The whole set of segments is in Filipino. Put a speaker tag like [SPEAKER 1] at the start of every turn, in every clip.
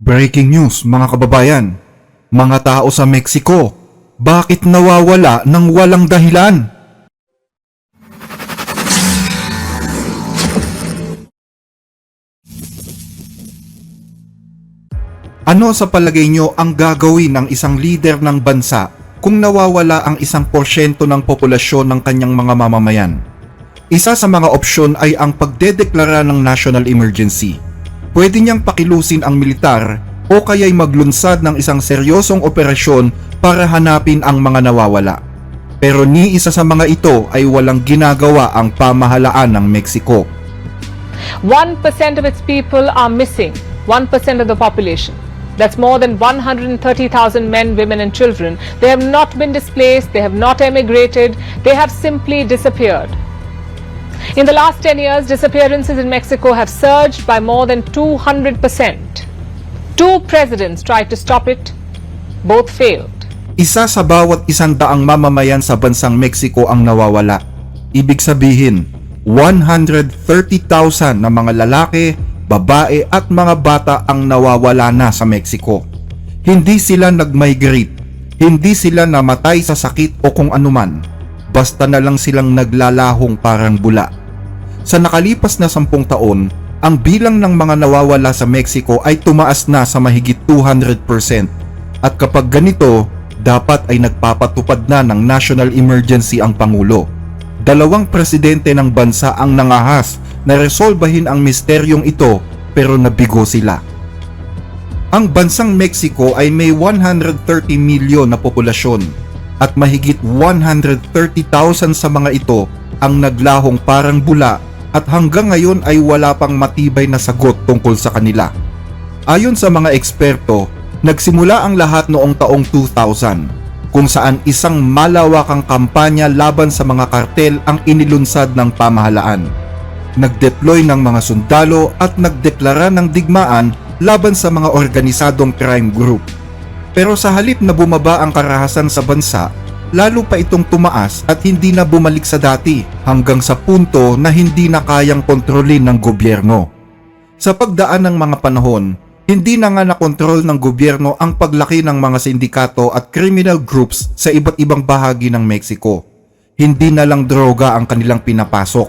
[SPEAKER 1] Breaking news mga kababayan, mga tao sa Mexico, bakit nawawala ng walang dahilan? Ano sa palagay nyo ang gagawin ng isang leader ng bansa kung nawawala ang 1% ng populasyon ng kanyang mga mamamayan? Isa sa mga opsyon ay ang pagdedeklara ng national emergency. Pwede niyang pakilusin ang militar o kaya'y maglunsad ng isang seryosong operasyon para hanapin ang mga nawawala. Pero ni isa sa mga ito ay walang ginagawa ang pamahalaan ng Mexico.
[SPEAKER 2] 1% of its people are missing, 1% of the population. That's more than 130,000 men, women and children. They have not been displaced, they have not emigrated, they have simply disappeared. In the last 10 years, disappearances in Mexico have surged by more than 200%. Two presidents tried to stop it, both failed.
[SPEAKER 1] Isa sa bawat 100 mamamayan sa bansang Mexico ang nawawala. Ibig sabihin, 130,000 na mga lalaki, babae at mga bata ang nawawala na sa Mexico. Hindi sila nag-migrate, hindi sila namatay sa sakit o kung anuman. Basta na lang silang naglalahong parang bula. Sa nakalipas na 10 taon, ang bilang ng mga nawawala sa Mexico ay tumaas na sa mahigit 200%. At kapag ganito, dapat ay nagpapatupad na ng national emergency ang Pangulo. 2 presidente ng bansa ang nangahas na resolbahin ang misteryong ito pero nabigo sila. Ang bansang Mexico ay may 130 milyon na populasyon. At mahigit 130,000 sa mga ito ang naglahong parang bula at hanggang ngayon ay wala pang matibay na sagot tungkol sa kanila. Ayon sa mga eksperto, nagsimula ang lahat noong taong 2000 kung saan isang malawakang kampanya laban sa mga kartel ang inilunsad ng pamahalaan. Nagdeploy ng mga sundalo at nagdeklara ng digmaan laban sa mga organisadong crime group. Pero sa halip na bumaba ang karahasan sa bansa, lalo pa itong tumaas at hindi na bumalik sa dati hanggang sa punto na hindi na kayang kontrolin ng gobyerno. Sa pagdaan ng mga panahon, hindi na nga nakontrol ng gobyerno ang paglaki ng mga sindikato at criminal groups sa iba't ibang bahagi ng Mexico. Hindi na lang droga ang kanilang pinapasok.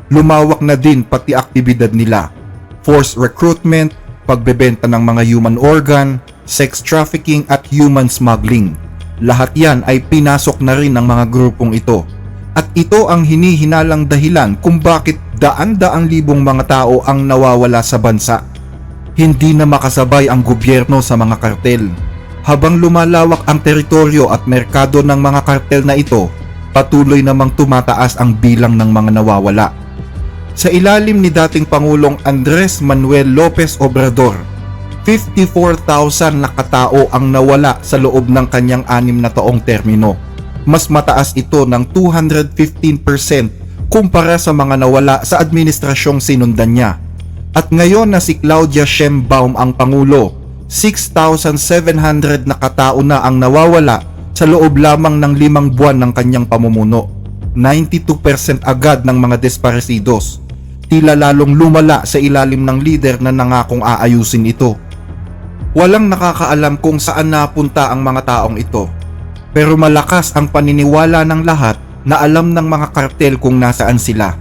[SPEAKER 1] Lumawak na din pati aktibidad nila. Forced recruitment, pagbebenta ng mga human organ, sex trafficking at human smuggling. Lahat yan ay pinasok na rin ng mga grupong ito. At ito ang hinihinalang dahilan kung bakit daan-daang libong mga tao ang nawawala sa bansa. Hindi na makasabay ang gobyerno sa mga kartel. Habang lumalawak ang teritoryo at merkado ng mga kartel na ito, patuloy namang tumataas ang bilang ng mga nawawala. Sa ilalim ni dating Pangulong Andres Manuel Lopez Obrador, 54,000 na katao ang nawala sa loob ng kanyang 6 na taong termino. Mas mataas ito ng 215% kumpara sa mga nawala sa administrasyong sinundan niya. At ngayon na si Claudia Sheinbaum ang Pangulo, 6,700 na katao na ang nawawala sa loob lamang ng 5 buwan ng kanyang pamumuno. 92% agad ng mga desaparecidos. Tila lalong lumala sa ilalim ng lider na nangakong aayusin ito. Walang nakakaalam kung saan napunta ang mga taong ito. Pero malakas ang paniniwala ng lahat na alam ng mga kartel kung nasaan sila.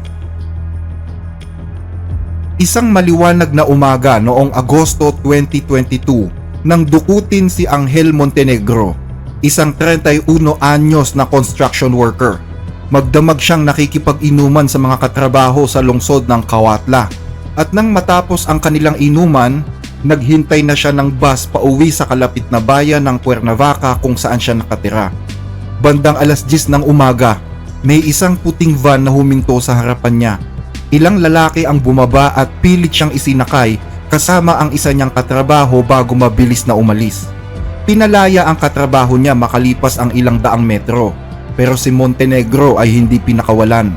[SPEAKER 1] Isang maliwanag na umaga noong Agosto 2022 nang dukutin si Angel Montenegro, isang 31 anyos na construction worker. Magdamag siyang nakikipag-inuman sa mga katrabaho sa lungsod ng Cuautla. At nang matapos ang kanilang inuman, naghintay na siya ng bus pauwi sa kalapit na bayan ng Cuernavaca kung saan siya nakatira. Bandang 10:00 ng umaga, may isang puting van na huminto sa harapan niya. Ilang lalaki ang bumaba at pilit siyang isinakay kasama ang isa niyang katrabaho bago mabilis na umalis. Pinalaya ang katrabaho niya makalipas ang ilang daang metro, pero si Montenegro ay hindi pinakawalan.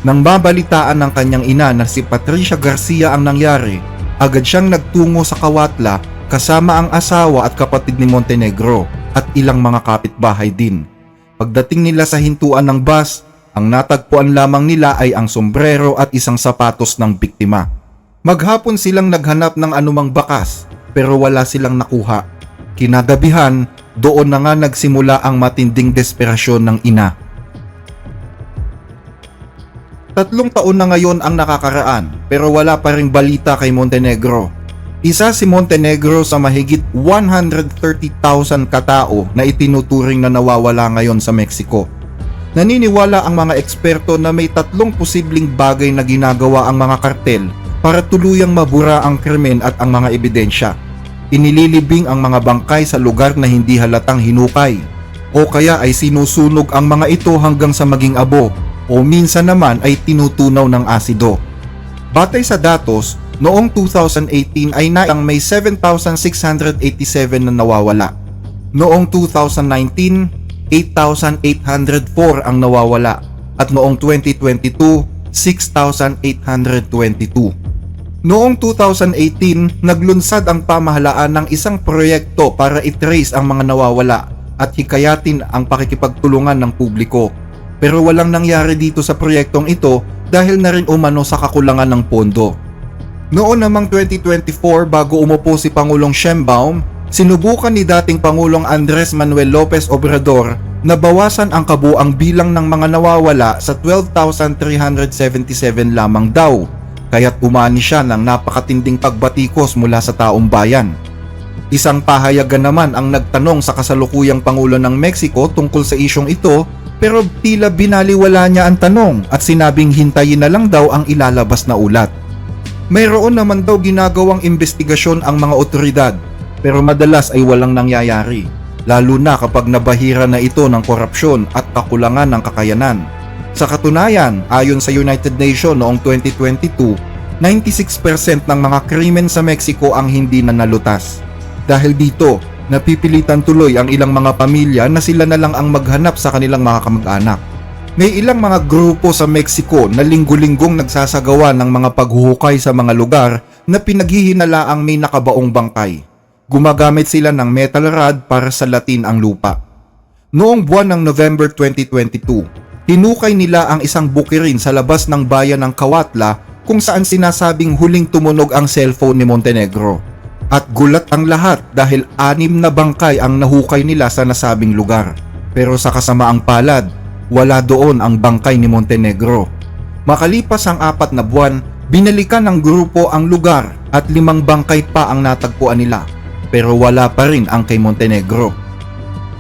[SPEAKER 1] Nang mabalitaan ng kanyang ina na si Patricia Garcia ang nangyari, agad siyang nagtungo sa Cuautla kasama ang asawa at kapatid ni Montenegro at ilang mga kapitbahay din. Pagdating nila sa hintuan ng bus, ang natagpuan lamang nila ay ang sombrero at isang sapatos ng biktima. Maghapon silang naghanap ng anumang bakas pero wala silang nakuha. Kinagabihan, doon na nga nagsimula ang matinding desperasyon ng ina. 3 taon na ngayon ang nakakaraan pero wala pa ring balita kay Montenegro. Isa si Montenegro sa mahigit 130,000 katao na itinuturing na nawawala ngayon sa Mexico. Naniniwala ang mga eksperto na may 3 posibleng bagay na ginagawa ang mga kartel para tuluyang mabura ang krimen at ang mga ebidensya. Inililibing ang mga bangkay sa lugar na hindi halatang hinukay, o kaya ay sinusunog ang mga ito hanggang sa maging abo, o minsan naman ay tinutunaw ng asido. Batay sa datos, noong 2018 ay may 7,687 na nawawala. Noong 2019, 8,804 ang nawawala at noong 2022, 6,822. Noong 2018, naglunsad ang pamahalaan ng isang proyekto para i-trace ang mga nawawala at hikayatin ang pakikipagtulungan ng publiko. Pero walang nangyari dito sa proyektong ito dahil na rin umano sa kakulangan ng pondo. Noon namang 2024 bago umupo si Pangulong Sheinbaum, sinubukan ni dating Pangulong Andres Manuel Lopez Obrador na bawasan ang kabuang bilang ng mga nawawala sa 12,377 lamang daw, kaya't umani siya ng napakatinding pagbatikos mula sa taong bayan. Isang pahayagan naman ang nagtanong sa kasalukuyang Pangulo ng Mexico tungkol sa isyong ito, pero tila binaliwala niya ang tanong at sinabing hintayin na lang daw ang ilalabas na ulat. Mayroon naman daw ginagawang investigasyon ang mga otoridad, pero madalas ay walang nangyayari, lalo na kapag nabahira na ito ng korupsyon at kakulangan ng kakayanan. Sa katunayan, ayon sa United Nations noong 2022, 96% ng mga krimen sa Mexico ang hindi na nalutas. Dahil dito, napipilitan tuloy ang ilang mga pamilya na sila na lang ang maghanap sa kanilang mga kamag-anak. May ilang mga grupo sa Mexico na linggo-linggong nagsasagawa ng mga paghuhukay sa mga lugar na pinaghihinalaang may nakabaong bangkay. Gumagamit sila ng metal rod para salatin ang lupa. Noong buwan ng November 2022, hinukay nila ang isang bukirin sa labas ng bayan ng Cuautla kung saan sinasabing huling tumunog ang cellphone ni Montenegro. At gulat ang lahat dahil 6 na bangkay ang nahukay nila sa nasabing lugar. Pero sa kasamaang palad, wala doon ang bangkay ni Montenegro. Makalipas ang 4 na buwan, binalikan ng grupo ang lugar at 5 bangkay pa ang natagpuan nila. Pero wala pa rin ang kay Montenegro.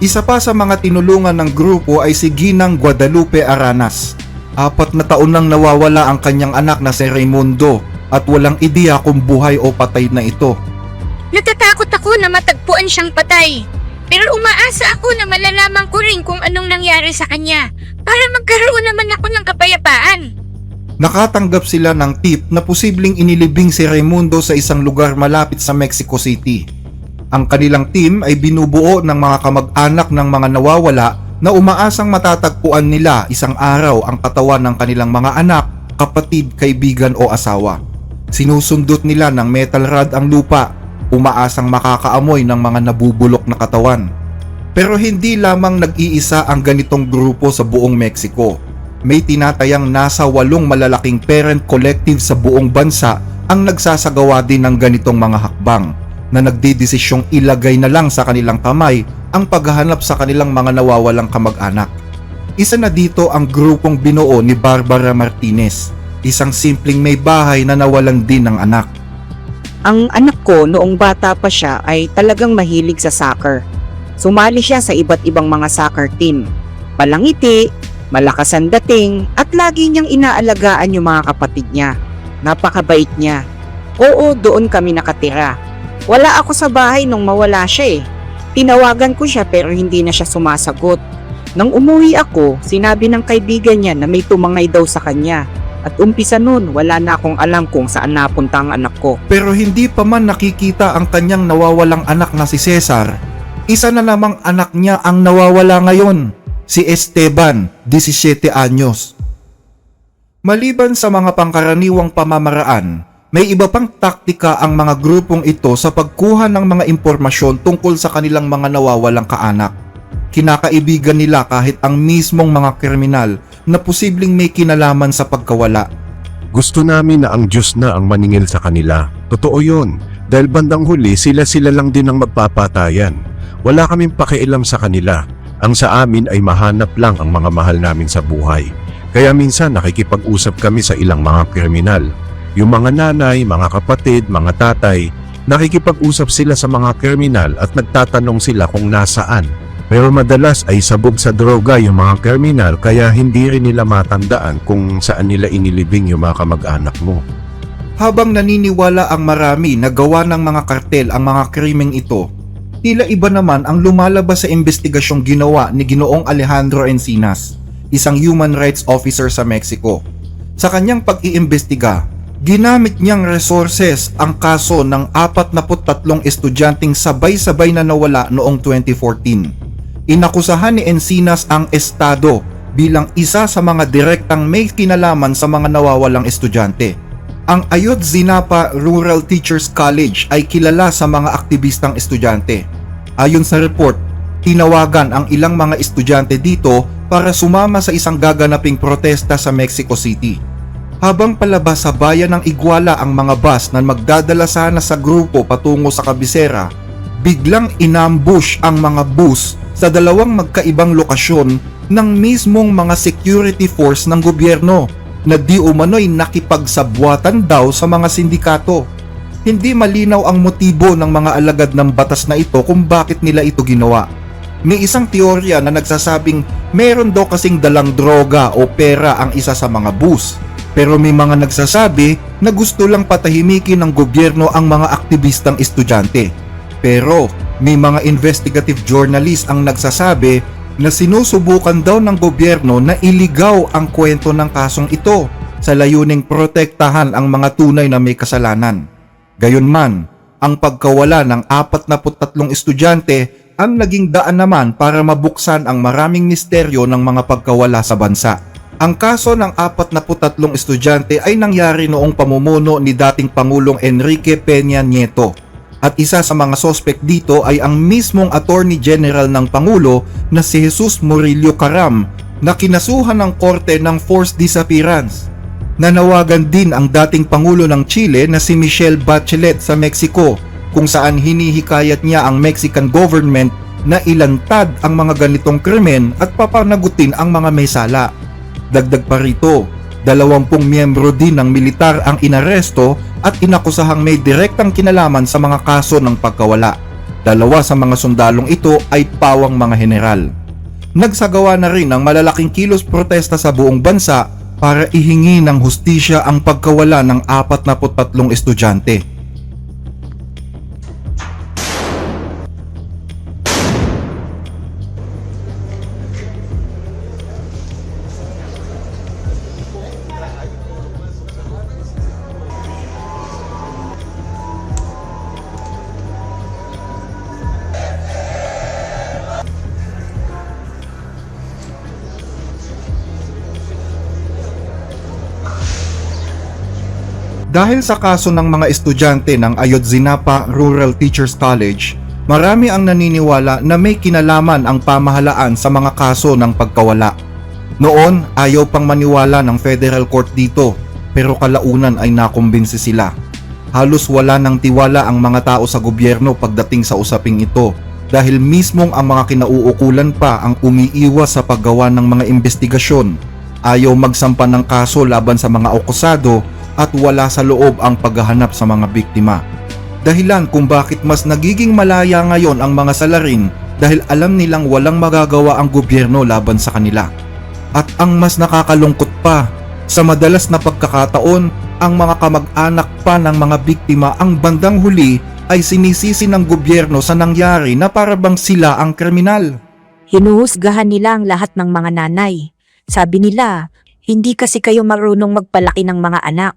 [SPEAKER 1] Isa pa sa mga tinulungan ng grupo ay si Ginang Guadalupe Aranas. 4 na taon nang nawawala ang kanyang anak na si Raimundo at walang ideya kung buhay o patay na ito.
[SPEAKER 3] Natatakot ako na matagpuan siyang patay. Pero umaasa ako na malalaman ko rin kung anong nangyari sa kanya para magkaroon naman ako ng kapayapaan.
[SPEAKER 1] Nakatanggap sila ng tip na posibleng inilibing si Raimundo sa isang lugar malapit sa Mexico City. Ang kanilang team ay binubuo ng mga kamag-anak ng mga nawawala na umaasang matatagpuan nila isang araw ang katawan ng kanilang mga anak, kapatid, kaibigan o asawa. Sinusundot nila ng metal rod ang lupa, umaasang makakaamoy ng mga nabubulok na katawan. Pero hindi lamang nag-iisa ang ganitong grupo sa buong Mexico. May tinatayang nasa 8 malalaking parent collective sa buong bansa ang nagsasagawa din ng ganitong mga hakbang na nagdedesisyong ilagay na lang sa kanilang kamay ang paghahanap sa kanilang mga nawawalang kamag-anak. Isa na dito ang grupong binuo ni Barbara Martinez, isang simpleng may bahay na nawalan din ng anak.
[SPEAKER 4] Ang anak ko noong bata pa siya ay talagang mahilig sa soccer. Sumali siya sa iba't ibang mga soccer team. Palangiti, malakas ang dating at lagi niyang inaalagaan yung mga kapatid niya. Napakabait niya. Oo, doon kami nakatira. Wala ako sa bahay nung mawala siya eh. Tinawagan ko siya pero hindi na siya sumasagot. Nang umuwi ako, sinabi ng kaibigan niya na may tumangay daw sa kanya. At umpisa nun, wala na akong alam kung saan napunta ang anak ko.
[SPEAKER 1] Pero hindi pa man nakikita ang kanyang nawawalang anak na si Cesar. Isa na namang anak niya ang nawawala ngayon, si Esteban, 17 anyos. Maliban sa mga pangkaraniwang pamamaraan, may iba pang taktika ang mga grupong ito sa pagkuha ng mga impormasyon tungkol sa kanilang mga nawawalang kaanak. Kinakaibigan nila kahit ang mismong mga kriminal na posibleng may kinalaman sa pagkawala.
[SPEAKER 5] Gusto namin na ang Diyos na ang maningil sa kanila. Totoo yon. Dahil bandang huli sila lang din ang magpapatayan. Wala kaming pakialam sa kanila. Ang sa amin ay mahanap lang ang mga mahal namin sa buhay. Kaya minsan nakikipag-usap kami sa ilang mga kriminal. Yung mga nanay, mga kapatid, mga tatay, nakikipag-usap sila sa mga kriminal at nagtatanong sila kung nasaan. Pero madalas ay sabog sa droga yung mga kriminal kaya hindi rin nila matandaan kung saan nila inilibing yung mga kamag-anak mo.
[SPEAKER 1] Habang naniniwala ang marami na gawa ng mga kartel ang mga krimeng ito, tila iba naman ang lumalabas sa investigasyong ginawa ni Ginoong Alejandro Encinas, isang human rights officer sa Mexico. Sa kanyang pag-iimbestiga, ginamit niyang resources ang kaso ng 43 estudyanteng sabay-sabay na nawala noong 2014. Inakusahan ni Encinas ang Estado bilang isa sa mga direktang may kinalaman sa mga nawawalang estudyante. Ang Ayotzinapa Rural Teachers College ay kilala sa mga aktivistang estudyante. Ayon sa report, tinawagan ang ilang mga estudyante dito para sumama sa isang gaganaping protesta sa Mexico City. Habang palabas sa bayan ng Iguala ang mga bus na magdadala sana sa grupo patungo sa kabisera, biglang inambush ang mga bus sa dalawang magkaibang lokasyon ng mismong mga security force ng gobyerno na di umano'y nakipagsabwatan daw sa mga sindikato. Hindi malinaw ang motibo ng mga alagad ng batas na ito kung bakit nila ito ginawa. May isang teorya na nagsasabing meron daw kasing dalang droga o pera ang isa sa mga bus. Pero may mga nagsasabi na gusto lang patahimikin ng gobyerno ang mga aktivistang estudyante. Pero may mga investigative journalist ang nagsasabi na sinusubukan daw ng gobyerno na iligaw ang kwento ng kasong ito sa layuning protektahan ang mga tunay na may kasalanan. Gayunman, ang pagkawala ng 43 estudyante ang naging daan naman para mabuksan ang maraming misteryo ng mga pagkawala sa bansa. Ang kaso ng 43 estudyante ay nangyari noong pamumuno ni dating Pangulong Enrique Peña Nieto. At isa sa mga sospek dito ay ang mismong Attorney General ng Pangulo na si Jesus Murillo Caram na kinasuhan ng korte ng forced disappearance. Nanawagan din ang dating Pangulo ng Chile na si Michelle Bachelet sa Mexico kung saan hinihikayat niya ang Mexican government na ilantad ang mga ganitong krimen at papanagutin ang mga may sala. Dagdag pa rito, 20 miyembro din ng militar ang inaresto at inakusahang may direktang kinalaman sa mga kaso ng pagkawala. 2 sa mga sundalong ito ay pawang mga general. Nagsagawa na rin ng malalaking kilos protesta sa buong bansa para ihingi ng hustisya ang pagkawala ng 43 estudyante. Dahil sa kaso ng mga estudyante ng Ayotzinapa Rural Teachers College, marami ang naniniwala na may kinalaman ang pamahalaan sa mga kaso ng pagkawala. Noon, ayaw pang maniwala ng federal court dito, pero kalaunan ay nakumbinsi sila. Halos wala ng tiwala ang mga tao sa gobyerno pagdating sa usaping ito dahil mismong ang mga kinauukulan pa ang umiiwas sa paggawa ng mga investigasyon. Ayaw magsampa ng kaso laban sa mga akusado at wala sa loob ang paghahanap sa mga biktima. Dahilan kung bakit mas nagiging malaya ngayon ang mga salarin dahil alam nilang walang magagawa ang gobyerno laban sa kanila. At ang mas nakakalungkot pa, sa madalas na pagkakataon, ang mga kamag-anak pa ng mga biktima ang bandang huli ay sinisisi ng gobyerno sa nangyari na para bang sila ang kriminal.
[SPEAKER 6] Hinuhusgahan nila ang lahat ng mga nanay. Sabi nila, hindi kasi kayo marunong magpalaki ng mga anak.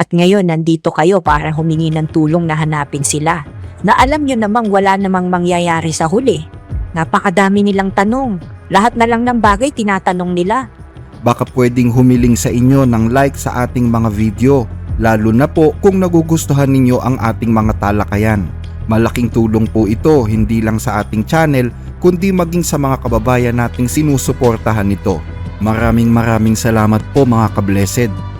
[SPEAKER 6] At ngayon nandito kayo para humingi ng tulong na hanapin sila. Na alam nyo namang wala namang mangyayari sa huli. Napakadami nilang tanong. Lahat na lang ng bagay tinatanong nila.
[SPEAKER 1] Baka pwedeng humiling sa inyo ng like sa ating mga video, lalo na po kung nagugustuhan ninyo ang ating mga talakayan. Malaking tulong po ito hindi lang sa ating channel, kundi maging sa mga kababayan nating sinusuportahan nito. Maraming salamat po mga ka-blessed.